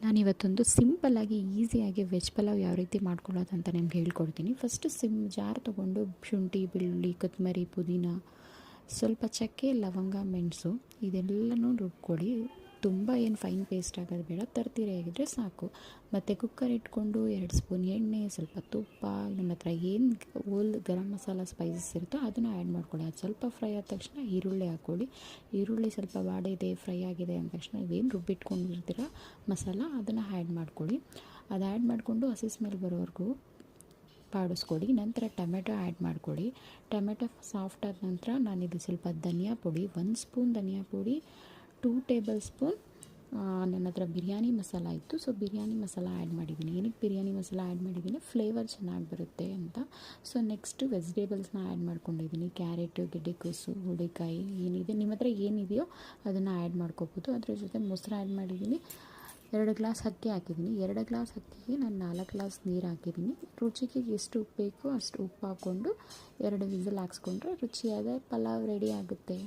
ನಾನಿವತ್ತೊಂದು ಸಿಂಪಲ್ಲಾಗಿ ಈಸಿಯಾಗಿ ವೆಜ್ ಪಲಾವ್ ಯಾವ ರೀತಿ ಮಾಡ್ಕೊಳ್ಳೋದು ಅಂತ ನಿಮ್ಗೆ ಹೇಳ್ಕೊಡ್ತೀನಿ. ಫಸ್ಟು ಜಾರ್ ತೊಗೊಂಡು ಶುಂಠಿ, ಬೆಳ್ಳುಳ್ಳಿ, ಕೊತ್ತಂಬರಿ, ಪುದೀನ, ಸ್ವಲ್ಪ ಚಕ್ಕೆ, ಲವಂಗ, ಮೆಣಸು ಇದೆಲ್ಲನೂ ರುಬ್ಕೊಳ್ಳಿ. ತುಂಬ ಏನು ಫೈನ್ ಪೇಸ್ಟ್ ಆಗೋದು ಬೇಡ, ತರ್ತೀರಿ ಆಗಿದ್ದರೆ ಸಾಕು. ಮತ್ತು ಕುಕ್ಕರ್ ಇಟ್ಕೊಂಡು 2 ಸ್ಪೂನ್ ಎಣ್ಣೆ, ಸ್ವಲ್ಪ ತುಪ್ಪ, ನಿಮ್ಮ ಹತ್ರ ಏನು ಗರಂ ಮಸಾಲ ಸ್ಪೈಸಸ್ ಇರುತ್ತೋ ಅದನ್ನು ಆ್ಯಡ್ ಮಾಡ್ಕೊಳ್ಳಿ. ಅದು ಸ್ವಲ್ಪ ಫ್ರೈ ಆದ ತಕ್ಷಣ ಈರುಳ್ಳಿ ಹಾಕ್ಕೊಳ್ಳಿ. ಈರುಳ್ಳಿ ಸ್ವಲ್ಪ ಬಾಡಿದೆ, ಫ್ರೈ ಆಗಿದೆ ಅಂದ ತಕ್ಷಣ ಇವೇನು ರುಬ್ಬಿಟ್ಕೊಂಡಿರ್ತೀರ ಮಸಾಲ ಅದನ್ನು ಆ್ಯಡ್ ಮಾಡ್ಕೊಳ್ಳಿ. ಅದು ಆ್ಯಡ್ ಮಾಡಿಕೊಂಡು ಹಸಿ ಸ್ಮೆಲ್ ಬರೋವರೆಗೂ ಬಾಡಿಸ್ಕೊಳ್ಳಿ. ನಂತರ ಟೊಮೆಟೊ ಆ್ಯಡ್ ಮಾಡ್ಕೊಳ್ಳಿ. ಟೊಮೆಟೊ ಸಾಫ್ಟ್ ಆದ ನಂತರ ನಾನಿದು ಸ್ವಲ್ಪ ಧನಿಯಾ ಪುಡಿ, 1 ಸ್ಪೂನ್ ಧನಿಯಾ ಪುಡಿ, 2 ಟೇಬಲ್ ಸ್ಪೂನ್ ನನ್ನ ಹತ್ರ ಬಿರಿಯಾನಿ ಮಸಾಲ ಇತ್ತು, ಸೊ ಬಿರಿಯಾನಿ ಮಸಾಲ ಆ್ಯಡ್ ಮಾಡಿದ್ದೀನಿ. ಏನಕ್ಕೆ ಬಿರಿಯಾನಿ ಮಸಾಲ ಆ್ಯಡ್ ಮಾಡಿದ್ದೀನಿ, ಫ್ಲೇವರ್ ಚೆನ್ನಾಗಿ ಬರುತ್ತೆ ಅಂತ. ಸೊ ನೆಕ್ಸ್ಟು ವೆಜಿಟೇಬಲ್ಸ್ನ ಆ್ಯಡ್ ಮಾಡ್ಕೊಂಡಿದ್ದೀನಿ. ಕ್ಯಾರೆಟು, ಗೆಡ್ಡೆಕೋಸು, ಹುಳಿಕಾಯಿ ಏನಿದೆ ನಿಮ್ಮ ಹತ್ರ ಏನಿದೆಯೋ ಅದನ್ನು ಆ್ಯಡ್ ಮಾಡ್ಕೋಬೋದು. ಅದ್ರ ಜೊತೆ ಮೊಸರು ಆ್ಯಡ್ ಮಾಡಿದ್ದೀನಿ. 2 ಗ್ಲಾಸ್ ಅಕ್ಕಿ ಹಾಕಿದ್ದೀನಿ. 2 ಗ್ಲಾಸ್ ಅಕ್ಕಿಗೆ ನಾನು 4 ಗ್ಲಾಸ್ ನೀರು ಹಾಕಿದ್ದೀನಿ. ರುಚಿಗೆ ಎಷ್ಟು ಉಪ್ಪು ಬೇಕೋ ಅಷ್ಟು ಉಪ್ಪು ಹಾಕ್ಕೊಂಡು 2 ವಿಸಿಲ್ ಹಾಕ್ಸ್ಕೊಂಡ್ರೆ ರುಚಿಯಾದ ಪಲಾವ್ ರೆಡಿ ಆಗುತ್ತೆ.